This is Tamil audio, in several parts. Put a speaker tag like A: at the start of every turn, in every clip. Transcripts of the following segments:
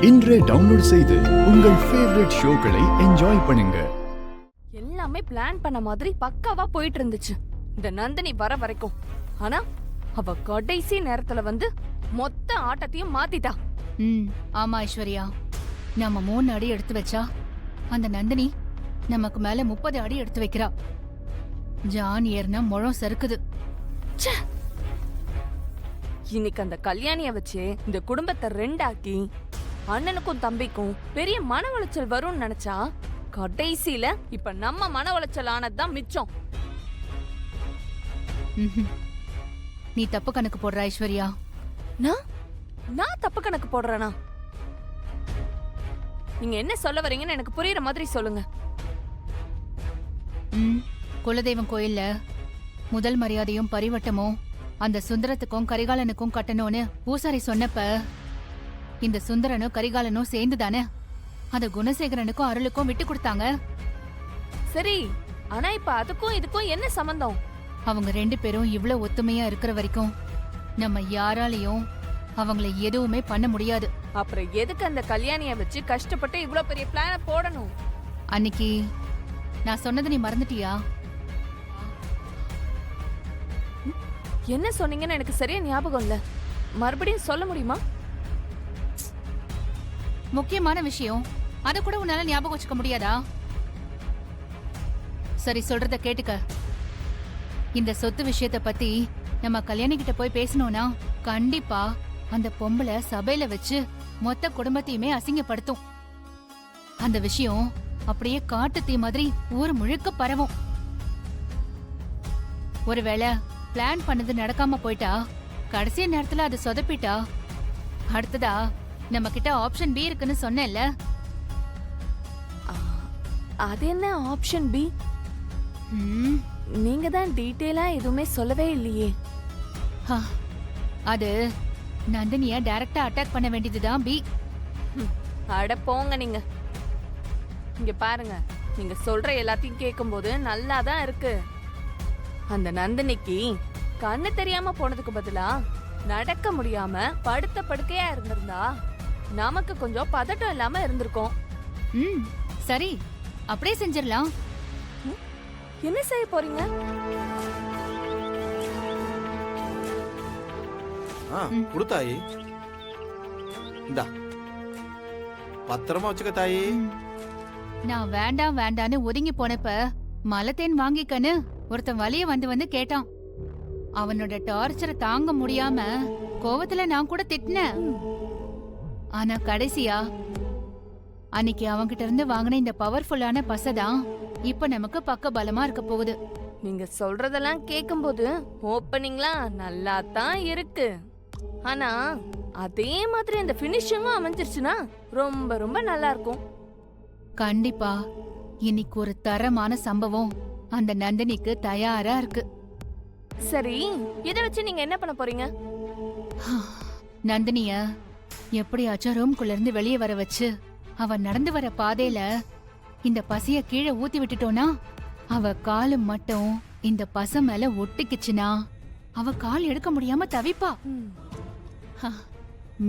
A: இன்றே டவுன்லோட் செய்து உங்கள் ஃபேவரட் ஷோக்களை என்ஜாய் பண்ணுங்க.
B: எல்லாமே பிளான் பண்ண மாதிரி பக்காவா போயிட்டு இருந்துச்சு இந்த நந்தினி வர வரைக்கும். ஆனா அவ கடைசி நேரத்துல வந்து மொத்த ஆட்டத்தையும் மாத்திட்டா.
C: ஆமா ஐஸ்வர்யா, நம்ம 3 அடி எடுத்து வச்சா அந்த நந்தினி நமக்கு மேல 30 அடி எடுத்து வைக்கிறா. ஜான் ஏர்னா முழம் சறுக்குது.
B: இன்னைக்கு அந்த கல்யாணிய வச்சு இந்த குடும்பத்தை ரெண்டாக்கி அண்ணனுக்கும் தம்பிக்கும் பெரிய மன உளைச்சல் வரும்னு நினைச்சா கடைசியில இப்ப நம்ம மன உளைச்சல் ஆனதுதான் மிச்சம்.
C: நீ தப்பு கணக்கு போடுற ஐஸ்வர்யா.
B: நான் தப்பு கணக்கு போடுறேனா? நீங்க என்ன சொல்ல வரீங்கன்னு எனக்கு புரியுற மாதிரி சொல்லுங்க.
C: குலதெய்வம் கோயில்ல முதல் மரியாதையும் பரிவட்டமும் அந்த சுந்தரத்துக்கும் கரிகாலனுக்கும் கட்டணும்னு பூசாரி சொன்னப்ப இந்த சுந்தரனும் கரிகாலனும் சேர்ந்து தானே அத குணசேகரனுக்கும் அருளுக்கும் விட்டு கொடுத்தாங்க.
B: சரி, ஆனா இப்ப அதுக்கும் இதுக்கும் என்ன சம்பந்தம்?
C: அவங்க 2 பேரும் இவ்வளவு ஒத்துமையா இருக்கிற வரைக்கும் நம்ம யாராலையும் அவங்கள எதுவுமே பண்ண முடியாது.
B: அப்புறம் எதுக்கு அந்த கல்யாணிய வச்சு கஷ்டப்பட்டு இவ்வளவு பெரிய பிளான போடணும்?
C: அன்னைக்கு நான் சொன்னது நீ மறந்துட்டியா?
B: என்ன சொன்னீங்கன்னு எனக்கு சரியா ஞாபகம் இல்ல. மறுபடியும் சொல்ல முடியுமா?
C: முக்கியமான விஷயம், அத கூட உன்னால ஞாபகம் வச்சுக்க முடியாதா? சரி, சொல்றத கேட்டுக்க. இந்த சொத்து விஷயத்த பத்தி நம்ம கல்யாணி கிட்ட போய் பேசணும்னா கண்டிப்பா அந்த பொம்பளை சபையில வச்சு மொத்த குடும்பத்தையுமே அசிங்கப்படுத்தும். அந்த விஷயம் அப்படியே காட்டு தீ மாதிரி ஊர் முழுக்க பரவும். ஒருவேளை பிளான் பண்ணது நடக்காம போயிட்டா, கடைசி நேரத்துல அது சொதப்பிட்டா, அடுத்ததா நம்ம கிட்ட ஆப்ஷன் பி இருக்குன்னு சொன்னேன்ல.
B: அது என்ன ஆப்ஷன் பி? நீங்க தான் டீடைலா எதுவுமே சொல்லவே இல்லையே.
C: அது நந்தினிய டைரக்டா அட்டாக் பண்ண வேண்டியதுதான் பி.
B: அட போங்க நீங்க. இங்க பாருங்க, நீங்க சொல்ற எல்லாத்தையும் கேட்கும்போது நல்லா தான் இருக்கு. அந்த நந்தினிக்கு கண்ணு தெரியாம போனதுக்கு பதிலா நடக்க முடியாம படுத்த படுக்கையா இருந்திருந்தா நமக்கு கொஞ்சம் பதட்டம் இல்லாம இருந்திருக்கும்.
C: சரி, அப்படியே செஞ்சிடலாம்.
B: என்ன செய்ய போறீங்க?
D: குடுத்தாயி, இந்தா பத்திரமா வச்சுக்க தாயி.
C: நான் வேண்டாம் வேண்டான்னு ஒதுங்கி போனப்ப மலத்தேன் வாங்கிக்கன்னு ஒருத்தன் வலிய வந்து கேட்டான். அவனோட டார்ச்சரை தாங்க முடியாம கோவத்துல நான் கூட திட்டினேன். ஆனா கடைசியா அன்னைக்கு அவன்கிட்ட இருந்து வாங்கின இந்த பவர்ஃபுல்லான பசதான் இப்ப நமக்கு பக்க பலமா இருக்க போகுது.
B: நீங்க சொல்றதெல்லாம் கேக்கும்போது ஓப்பனிங்லாம் நல்லா தான் இருக்கு. ஆனா அதே மாதிரி அந்த ஃபினிஷிங்கும் அமைஞ்சிருச்சுன்னா ரொம்ப ரொம்ப நல்லா இருக்கும்.
C: கண்டிப்பா இன்னைக்கு ஒரு தரமான சம்பவம் அந்த நந்தினிக்கு தயாரா இருக்கு.
B: சரி, இத வச்சு நீங்க என்ன பண்ண போறீங்க?
C: நந்தினிய எப்படியாச்சும் ரூம்குள்ள இருந்து வெளியே வர வச்சு அவ நடந்து வர பாதையில இந்த பசிய கீழே ஊத்தி விட்டுட்டோனா, அவ காலு மட்டும் இந்த பச மேல ஒட்டிக்குச்சுனா அவ கால் எடுக்க முடியாம தவிப்பா.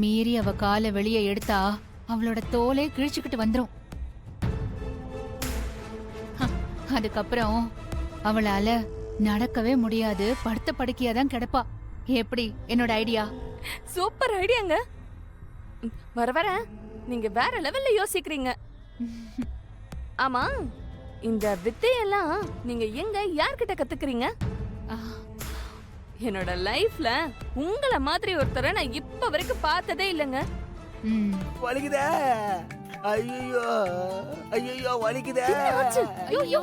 C: மீறி அவ காலை வெளியே எடுத்தா அவளோட தோலே கிழிச்சுக்கிட்டு வந்துரும். அதுக்கப்புறம் அவளால நடக்கவே முடியாது, படுத்த படுக்கையா தான் கிடப்பா. எப்படி என்னோட ஐடியா?
B: சூப்பர் ஐடியாங்க. வர வர நீங்க வேற லெவல்ல யோசிக்கிறீங்க. ஆமா, இந்த வித்தையெல்லாம் நீங்க எங்க யார்கிட்ட கத்துக்கிறீங்க? என்னோட லைஃப்ல உங்கள மாதிரி ஒருத்தரை நான் இப்ப வரைக்கும் பார்த்ததே இல்லைங்க.
D: வலிக்குதே, ஐயோ ஐயோ வலிக்குதே.
C: என்னாச்சு? ஐயோ,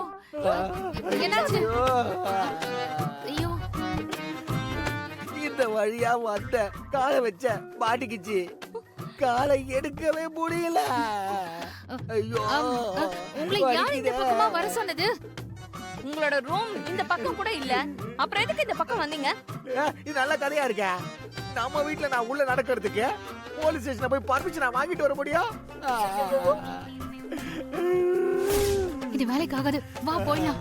D: இந்த வழியா வந்த காலை வச்ச மாட்டிக்கிச்சு, காலை எடுக்கவே முடியல. ஐயோ,
C: உங்களை யார் இந்த பக்கமா வர சொன்னது?
B: உங்களோட ரூம் இந்த பக்கம் கூட இல்ல, அப்புறம் எதுக்கு இந்த பக்கம் வந்தீங்க?
D: இது நல்ல கதையா இருக்க. நம்ம வீட்டுல நான் உள்ள நடக்கிறதுக்கு போலீஸ் ஸ்டேஷன்ல போய் பர்மிஷன் வாங்கிட்டு வர முடியும்?
C: இது வேலைக்கு ஆகாது, வா போயிடலாம்.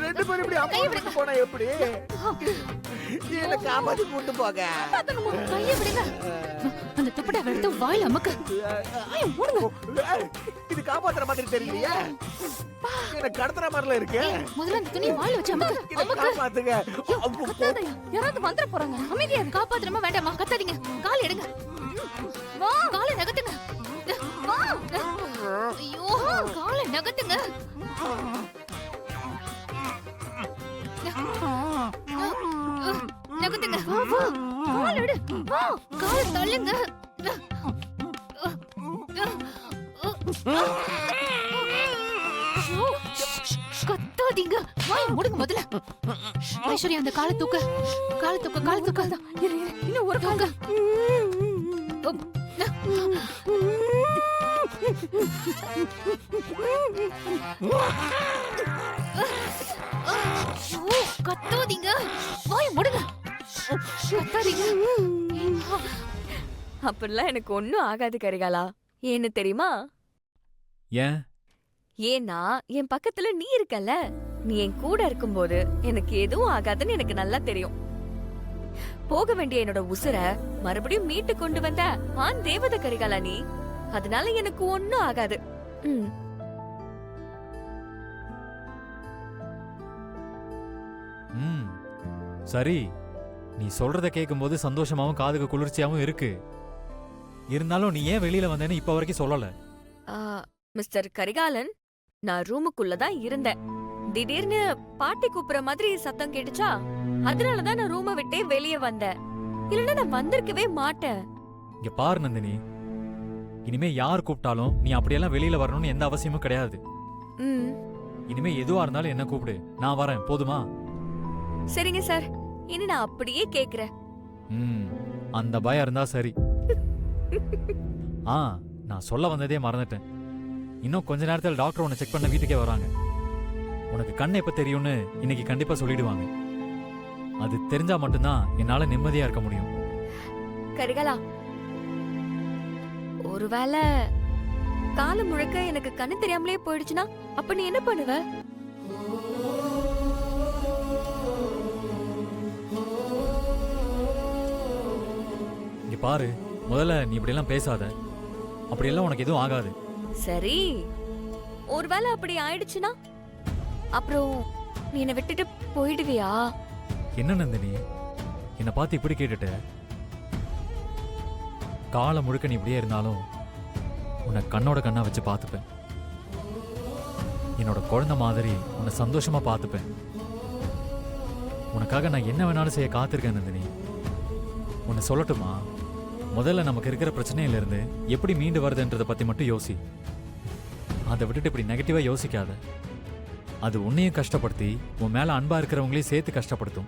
D: ரெண்டு பேரும் இப்படி அம்மா போனா எப்படி? என்ன காப்பாத்தி கூட்டு போக.
B: பாத்துக்கமா.
C: கையை விடுங்க. அந்த துப்பட்டா எடுத்து வாயில அமுக்கு. வாயை மூடுங்க.
D: ஏய், இது காப்பாத்துற மாதிரி தெரியலையே. என்ன கடத்துற மாதிரில இருக்கு.
C: முதல்ல அந்த துணியை வாயில வச்சு அமுக்கு.
D: இத காப்பாத்துங்க.
B: கத்தாதயா, யாராவது வந்துட போறாங்க. அமைதியா இரு.
C: காப்பாத்துறமா வேண்டாமா? கத்தாதீங்க. கால் எடுங்க.
B: வா.
C: காலை நகத்துங்க.
B: வா.
C: ஐயோ, காலை நகத்துங்க. நகத்துங்க.
B: கால் எடு. வா.
C: காலை தள்ளுங்க. ஐயோ, கத்தாதீங்க. வாயை மூடுங்க முதல்ல. ஐஸ்வர்யா, அந்த காலை தூக்க. காலை தூக்க, காலை தூக்க.
B: இரு, இரு. இன்னும் ஒரு கால்.
C: ஐயோ, கத்தாதீங்க. வாயை மூடுங்க. கத்தாதீங்க.
B: அப்படிலாம் எனக்கு ஒண்ணும் ஆகாது கரிகாலா. ஏன்னு தெரியுமா?
E: ஏன்?
B: ஏன்னா என் பக்கத்துல நீ இருக்கல. நீ என் கூட இருக்கும்போது எனக்கு எதுவும் ஆகாதுன்னு எனக்கு நல்லா தெரியும். போக வேண்டிய என்னோட உசுர மறுபடியும் மீட்டு கொண்டு வந்த ஆண் தேவத கரிகாலா நீ. அதனால எனக்கு ஒண்ணும் ஆகாது. ம்.
E: ம் சரி, நீ சொல்றத கேட்கும்போது சந்தோஷமாவும் காதுக்கு குளிர்ச்சியாவும் இருக்கு. இருந்தாலும் நீ ஏன் வெளியில வந்தேன்னு இப்ப வரைக்கும் சொல்லல.
B: ஆ, மிஸ்டர் கரிகாலன், நான் ரூமுக்குள்ள தான் இருந்தேன். திடீர்னு பாட்டி கூப்பிடுற மாதிரி சத்தம் கேட்டுச்சா, அதனாலதான் நான் ரூமை விட்டே வெளியே வந்தேன். இல்லைன்னா நான் வந்திருக்கவே மாட்டேன்.
E: இங்க பாரு நந்தினி, இனிமே யார் கூப்பிட்டாலும் நீ அப்படியெல்லாம் வெளியில வரணும்னு எந்த அவசியமும் கிடையாது.
B: ம்,
E: இனிமே எதுவா இருந்தாலும் என்ன கூப்பிடு, நான் வரேன். போதுமா?
B: சரிங்க சார். இனி நான் அப்படியே கேக்குறேன்.
E: ம் அந்த பயம் இருந்தா சரி. ஆ, நான் சொல்ல வந்ததே மறந்துட்டேன். இன்னும் கொஞ்ச நேரத்தில் டாக்டர் உன்னை செக் பண்ண வீட்டுக்கே வராங்க. உனக்கு கண் எப்ப தெரியும்னு இன்னைக்கு கண்டிப்பா சொல்லிடுவாங்க. அது தெரிஞ்சா மட்டும்தான் என்னால நிம்மதியா இருக்க முடியும்.
B: கரிகாலா, ஒருவேளை காலம் முழுக்க எனக்கு கண்ணு தெரியாமலே போயிடுச்சுன்னா அப்ப நீ என்ன பண்ணுவ?
E: இங்க பாரு, முதல்ல நீ இப்படியெல்லாம் பேசாத. அப்படியெல்லாம் உனக்கு எதுவும் ஆகாது.
B: சரி, ஒருவேளை அப்படி ஆயிடுச்சுன்னா அப்புறம் நீ என்னை விட்டுட்டு போயிடுவியா?
E: என்ன நந்தினி, என்னை பார்த்து இப்படி கேட்டுட்ட? காலம் முழுக்க நீ இப்படியே இருந்தாலும் உன்னை கண்ணோட கண்ணா வச்சு பார்த்துப்பேன். என்னோட குழந்தை மாதிரி உன்னை சந்தோஷமா பார்த்துப்பேன். உனக்காக நான் என்ன வேணாலும் செய்ய காத்திருக்கேன் நந்தினி. உன்னை சொல்லட்டுமா? முதல்ல நமக்கு இருக்கிற பிரச்சனையில இருந்து எப்படி மீண்டு வருதுன்றதை பத்தி மட்டும் யோசி. அதை விட்டுட்டு இப்படி நெகட்டிவா யோசிக்காத. அது உன்னையும் கஷ்டப்படுத்தி உன் மேல அன்பா இருக்கிறவங்களையும் சேர்த்து கஷ்டப்படுத்தும்.